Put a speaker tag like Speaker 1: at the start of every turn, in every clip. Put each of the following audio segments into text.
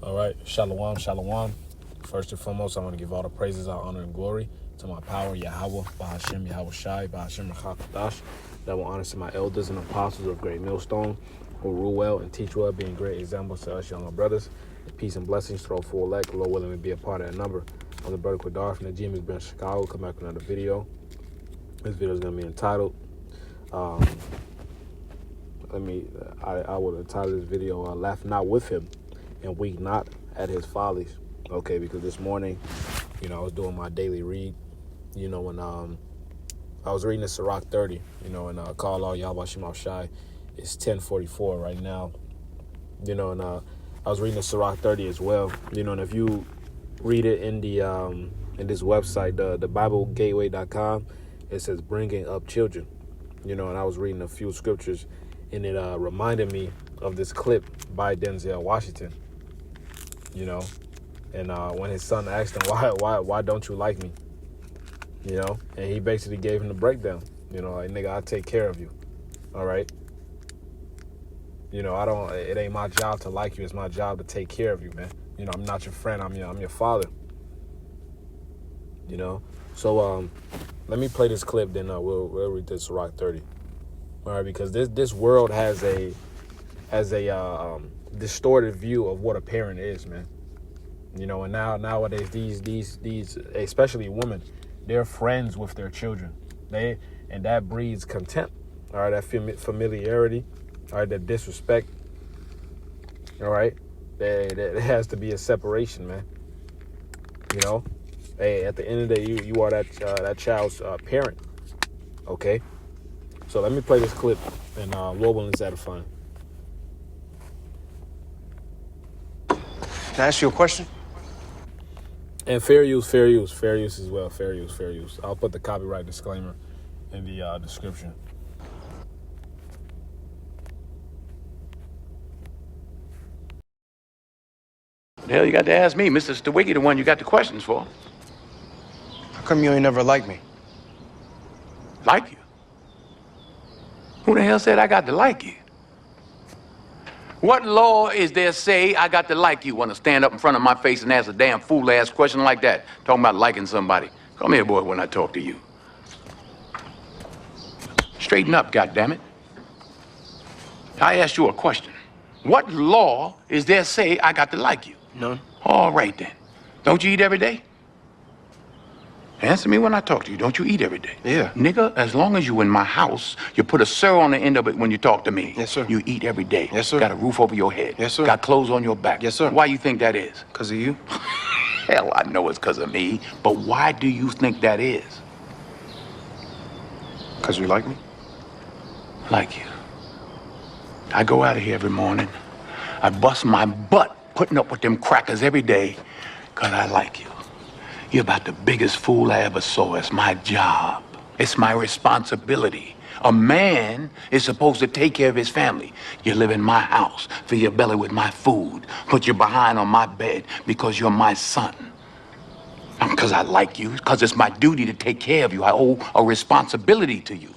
Speaker 1: All right, shalom, shalom. First and foremost, I want to give all the praises, all honor, and glory to my power, Yahweh, Bahashem, Yahweh Shai, Bahashem, Rachakadash. Double honors to my elders and apostles of Great Millstone, who rule well and teach well, being great examples to us younger brothers. Peace and blessings to all full elect, Lord willing to be a part of that number. I'm the brother Quadar from the GM's Bench Chicago. Come back with another video. This video is going to be entitled, I would entitle this video, Laugh Not With Him and Weep Not at His Follies. Okay, because this morning, I was doing my daily read, when I was reading the Sirach 30, and call all Yahweh Shemau Shai. It's 10:44 right now, and I was reading the Sirach 30 as well, and if you read it in the in this website, the BibleGateway.com, it says bringing up children, and I was reading a few scriptures, and it reminded me of this clip by Denzel Washington, and when his son asked him, why don't you like me? And he basically gave him the breakdown, like, nigga, I'll take care of you. All right. It ain't my job to like you. It's my job to take care of you, man. I'm not your friend. I'm your father. So let me play this clip, then we'll read this Sirach 30. All right, because this world has a distorted view of what a parent is, man. And nowadays these especially women, they're friends with their children. And that breeds contempt. All right, that familiarity. All right, that disrespect. All right, there has to be a separation, man. Hey, at the end of the day, you are that child's parent. Okay, so let me play this clip, and Lord willing, it's edifying.
Speaker 2: Can I ask you a question?
Speaker 1: And fair use as well. Fair use. I'll put the copyright disclaimer in the description.
Speaker 3: What the hell you got to ask me? Mr. Stewicki, the one you got the questions for.
Speaker 2: How come you ain't never liked me?
Speaker 3: Like you? Who the hell said I got to like you? What law is there say I got to like you? Want to stand up in front of my face and ask a damn fool-ass question like that? Talking about liking somebody. Come here, boy, when I talk to you. Straighten up, goddammit. I asked you a question. What law is there say I got to like you?
Speaker 2: None.
Speaker 3: All right, then. Don't you eat every day? Answer me when I talk to you. Don't you eat every day?
Speaker 2: Yeah.
Speaker 3: Nigga, as long as you in my house, you put a sir on the end of it when you talk to me.
Speaker 2: Yes, sir.
Speaker 3: You eat every day.
Speaker 2: Yes, sir.
Speaker 3: Got a roof over your head.
Speaker 2: Yes, sir.
Speaker 3: Got clothes on your back.
Speaker 2: Yes, sir.
Speaker 3: Why you think that is?
Speaker 2: Because of you?
Speaker 3: Hell, I know it's because of me. But why do you think that is?
Speaker 2: Because you like me?
Speaker 3: Like you. I go out of here every morning. I bust my butt putting up with them crackers every day because I like you. You're about the biggest fool I ever saw. It's my job. It's my responsibility. A man is supposed to take care of his family. You live in my house, fill your belly with my food, put your behind on my bed because you're my son. Not because I like you, because it's my duty to take care of you. I owe a responsibility to you.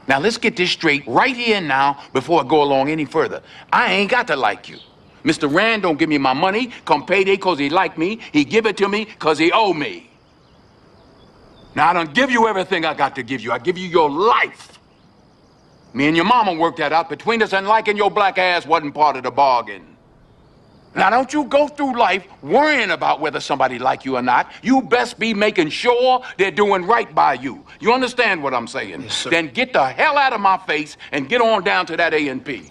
Speaker 3: Now let's get this straight right here and now before I go along any further. I ain't got to like you. Mr. Rand don't give me my money come payday because he like me. He give it to me because he owe me. Now I don't give you everything I got to give you. I give you your life. Me and your mama worked that out between us, and liking your black ass wasn't part of the bargain. Now don't you go through life worrying about whether somebody like you or not. You best be making sure they're doing right by you. You understand what I'm saying?
Speaker 2: Yes, sir.
Speaker 3: Then get the hell out of my face and get on down to that A&P.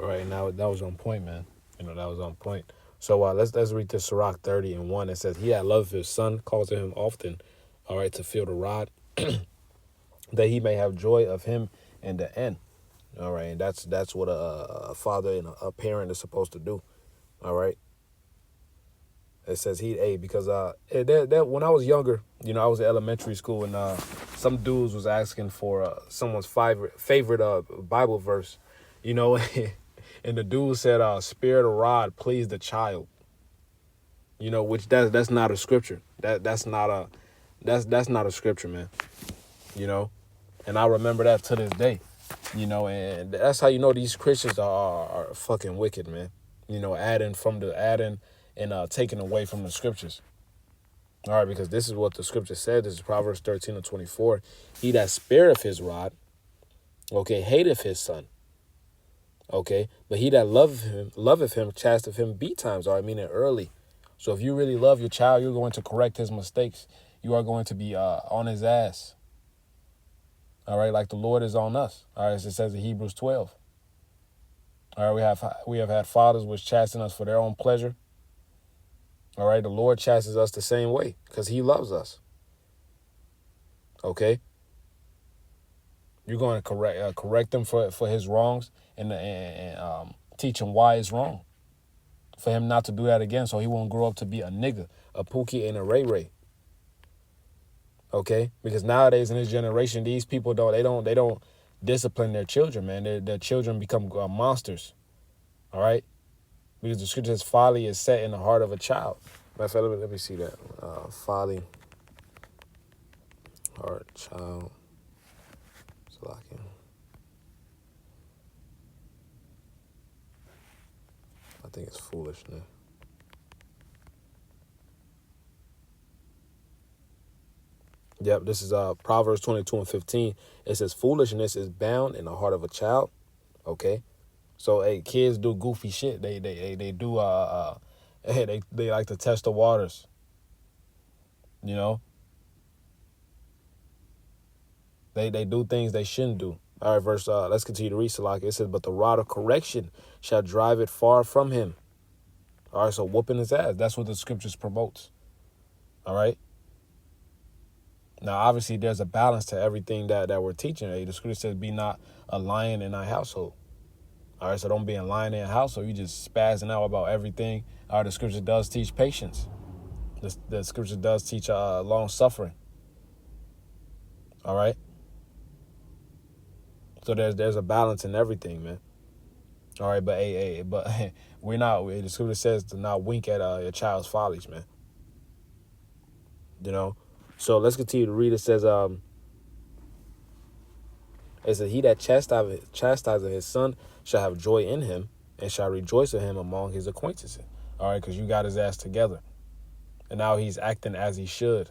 Speaker 1: All right, now that was on point, man. That was on point. So let's read this Sirach 30 and 1. It says, "He that loveth his son calls to him often, all right, to feel the rod, that he may have joy of him in the end." All right, and that's what a father and a parent is supposed to do. All right. It says because when I was younger, I was in elementary school, and some dudes was asking for someone's favorite Bible verse, and And the dude said, spare the rod, please the child. You know, which that's not a scripture. That's not a scripture, man. You know, and I remember that to this day. You know, and that's how you know these Christians are fucking wicked, man. You know, adding and taking away from the scriptures. All right, because this is what the scripture said. This is Proverbs 13:24. He that spareth his rod, okay, hateth his son. Okay, but he that loveth him, chasteth him betimes. All right, meaning early. So if you really love your child, you're going to correct his mistakes. You are going to be on his ass. All right, like the Lord is on us. All right, as it says in Hebrews 12. All right, we have had fathers which chasten us for their own pleasure. All right, the Lord chastens us the same way because he loves us. Okay, you're going to correct him for his wrongs and teach him why it's wrong. For him not to do that again, so he won't grow up to be a nigga, a pookie, and a ray-ray. Okay, because nowadays in this generation, these people don't discipline their children, man. Their children become monsters. All right, because the scripture says folly is set in the heart of a child. Matter of fact, let me see that. Folly, heart, child. I think it's foolishness. Yep, this is Proverbs 22:15. It says foolishness is bound in the heart of a child. Okay, so hey, kids do goofy shit. They do they like to test the waters. You know, they do things they shouldn't do. All right, verse. Let's continue to read. Salaki. It says, but the rod of correction shall drive it far from him. All right, so whooping his ass. That's what the scriptures promotes. All right. Now, obviously, there's a balance to everything that we're teaching. The scripture says, be not a lion in thy household. All right, so don't be a lion in your household. You just spazzing out about everything. All right, the scripture does teach patience. The scripture does teach long suffering. All right. So there's a balance in everything, man. All right, but we're not. The scripture says to not wink at your child's follies, man. You know. So let's continue to read. It says, he that chastiseth his son shall have joy in him, and shall rejoice in him among his acquaintances. All right, because you got his ass together, and now he's acting as he should.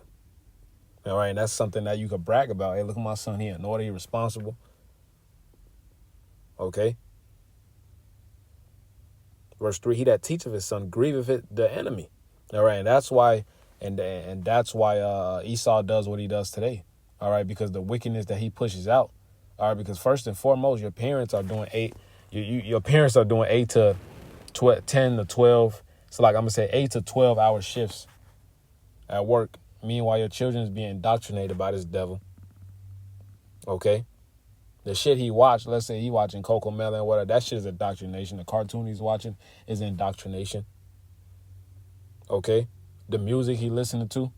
Speaker 1: All right, and that's something that you could brag about. Hey, look at my son here, naughty, irresponsible. Okay. Verse 3, he that teacheth his son grieveth the enemy. All right, and that's why Esau does what he does today. All right, because the wickedness that he pushes out. All right, because first and foremost, your parents are doing your parents are doing 8 to 10 to 12. So like I'm gonna say 8 to 12 hour shifts at work. Meanwhile, your children is being indoctrinated by this devil. Okay. The shit he watched, let's say he watching Coco Melon, whatever, that shit is indoctrination. The cartoon he's watching is indoctrination. Okay? The music he listening to,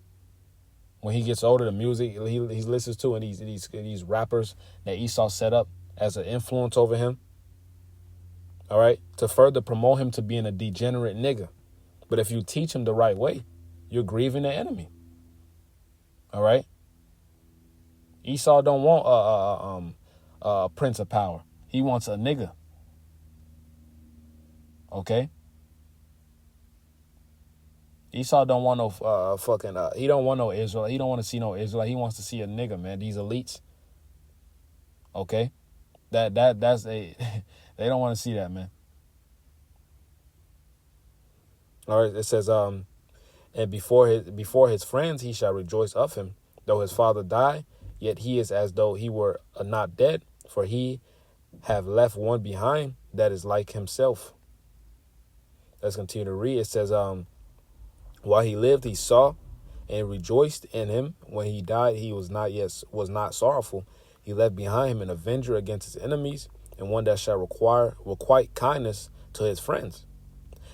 Speaker 1: when he gets older, the music he listens to, and these rappers that Esau set up as an influence over him, all right, to further promote him to being a degenerate nigga. But if you teach him the right way, you're grieving the enemy. All right? Esau don't want prince of power. He wants a nigga. Okay? Esau don't want no he don't want no Israel. He don't want to see no Israel. He wants to see a nigga, man. These elites. Okay? That's they don't want to see that, man. All right, it says and before his friends he shall rejoice of him, though his father die, yet he is as though he were not dead, for he have left one behind that is like himself. Let's continue to read. It says, while he lived, he saw and rejoiced in him. When he died, he was not sorrowful. He left behind him an avenger against his enemies, and one that shall requite kindness to his friends.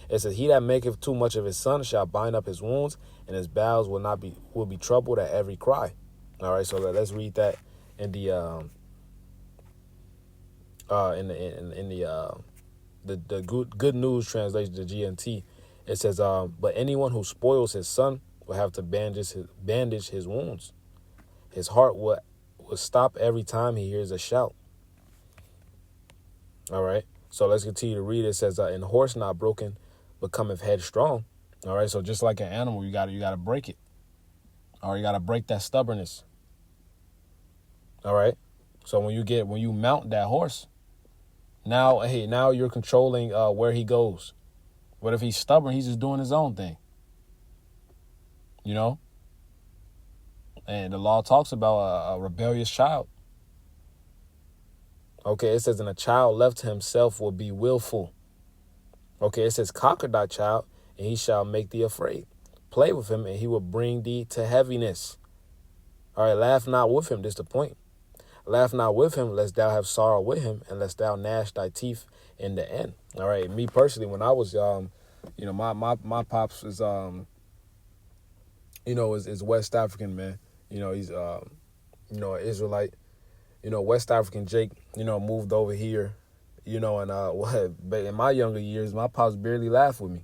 Speaker 1: It says, he that maketh too much of his son shall bind up his wounds, and his bowels will be troubled at every cry. All right, so let's read that in the the good news translation to GNT. It says, but anyone who spoils his son will have to bandage his wounds. His heart will stop every time he hears a shout. All right. So let's continue to read. It says, "And horse not broken becometh headstrong." All right. So just like an animal, you gotta break it. All right. You gotta break that stubbornness. All right. So when you mount that horse, now you're controlling where he goes. What if he's stubborn? He's just doing his own thing. You know. And the law talks about a rebellious child. Okay, it says, and a child left to himself will be willful. Okay, it says, conquer thy child, and he shall make thee afraid. Play with him, and he will bring thee to heaviness. All right, laugh not with him. This is the point. Laugh not with him, lest thou have sorrow with him, and lest thou gnash thy teeth in the end. All right, me personally, when I was, my pops is, is West African, man. He's, an Israelite. West African Jake, moved over here, and in my younger years, my pops barely laughed with me,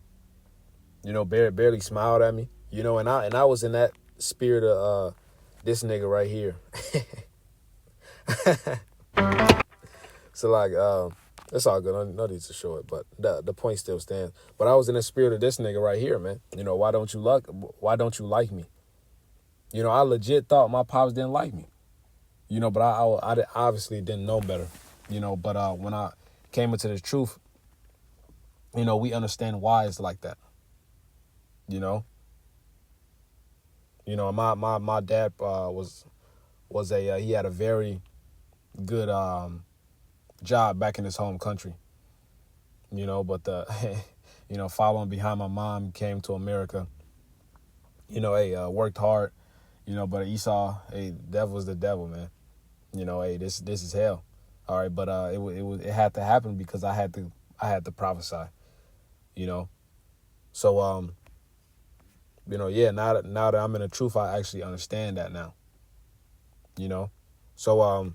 Speaker 1: barely smiled at me, and I was in that spirit of this nigga right here. So like, it's all good. No need to show it, but the point still stands. But I was in the spirit of this nigga right here, man. Why don't you like me? I legit thought my pops didn't like me. But I obviously didn't know better, but when I came into the truth, we understand why it's like that, my dad he had a very good job back in his home country, but following behind my mom, came to America, worked hard, but Esau, devil's the devil, man. This is hell. All right, but it had to happen because I had to prophesy. So now that I'm in the truth, I actually understand that now. So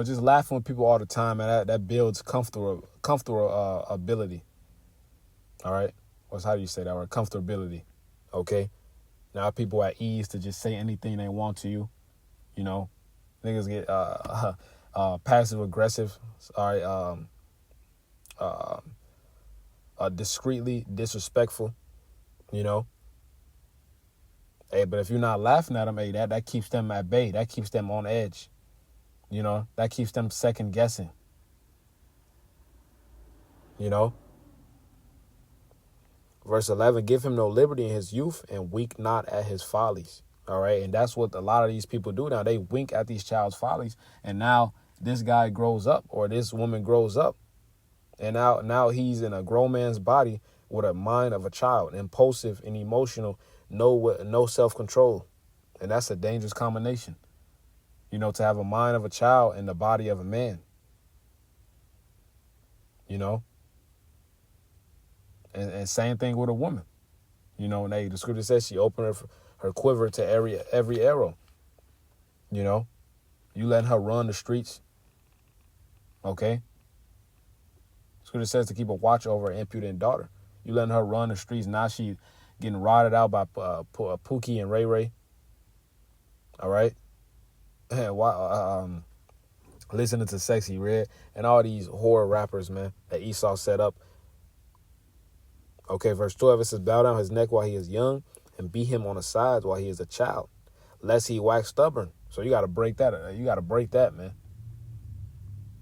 Speaker 1: just laughing with people all the time, and that builds comfortable ability. All right, how do you say that word? Comfortability. Okay. Now people at ease to just say anything they want to you. Niggas get passive aggressive. All right, discreetly disrespectful. Hey, but if you're not laughing at them, hey, that keeps them at bay. That keeps them on edge. That keeps them second guessing. Verse 11, give him no liberty in his youth and wink not at his follies. All right. And that's what a lot of these people do now. They wink at these child's follies. And now this guy grows up, or this woman grows up. And now he's in a grown man's body with a mind of a child, impulsive and emotional, no self-control. And that's a dangerous combination, to have a mind of a child in the body of a man, And same thing with a woman. The scripture says she opened her quiver to every arrow. You letting her run the streets. Okay? Scripture says to keep a watch over her impudent daughter. You letting her run the streets. Now she getting rotted out by Pookie and Ray Ray. All right? Listening to Sexy Red and all these horror rappers, man, that Esau set up. Okay, verse 12, it says, bow down his neck while he is young and beat him on the sides while he is a child, lest he wax stubborn. So you got to break that. You got to break that, man.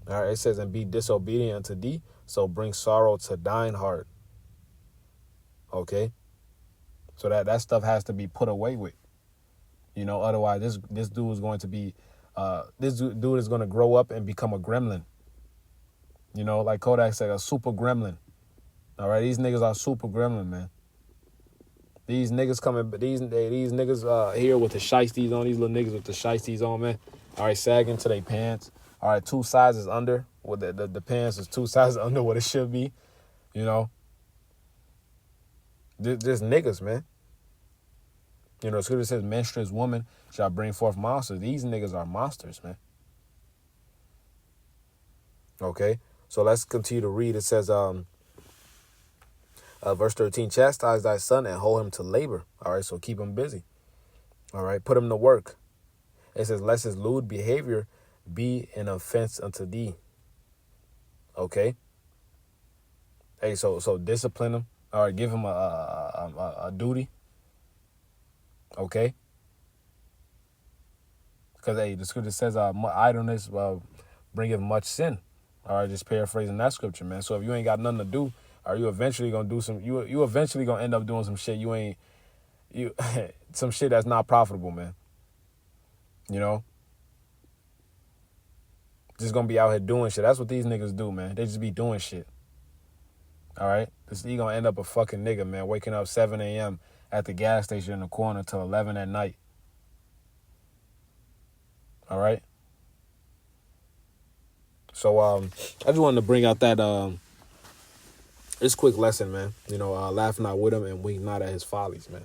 Speaker 1: All right, it says, and be disobedient unto thee, so bring sorrow to thine heart. Okay? So that stuff has to be put away with. Otherwise this dude is going to be, this dude is going to grow up and become a gremlin. Like Kodak said, a super gremlin. All right, these niggas are super gremlin, man. These niggas these niggas here with the shiesties on, these little niggas with the shiesties on, man. All right, sagging to their pants. All right, 2 sizes under. What the pants is 2 sizes under what it should be. This niggas, man. Scripture says, menstruous woman shall bring forth monsters. These niggas are monsters, man. Okay, so let's continue to read. It says, verse 13, chastise thy son and hold him to labor. All right, so keep him busy. All right, put him to work. It says, lest his lewd behavior be an offense unto thee. Okay. Hey, so discipline him. All right, give him a duty. Okay. Because, hey, the scripture says, idleness bringeth much sin. All right, just paraphrasing that scripture, man. So if you ain't got nothing to do, are you eventually gonna do some? You eventually gonna end up doing some shit some shit that's not profitable, man. You know, just gonna be out here doing shit. That's what these niggas do, man. They just be doing shit. All right, you gonna end up a fucking nigga, man. Waking up 7 a.m. at the gas station in the corner till 11 at night. All right. So I just wanted to bring out that this quick lesson, man. You know, laugh not with him and wink not at his follies, man.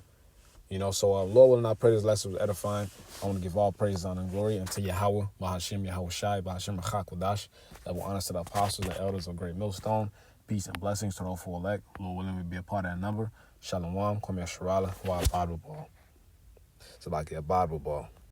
Speaker 1: You know, so Lord willing, I pray this lesson was edifying. I want to give all praise, honor, and glory unto Yahweh, Bahashim, Yahweh Shai, Bahashim, Chakwadash, that will honor to the apostles and elders of Great Millstone. Peace and blessings to those who elect. Lord willing, we be a part of that number. Shalom, Kwame Sharala, Wa Bible Ball. So like a Bible Ball.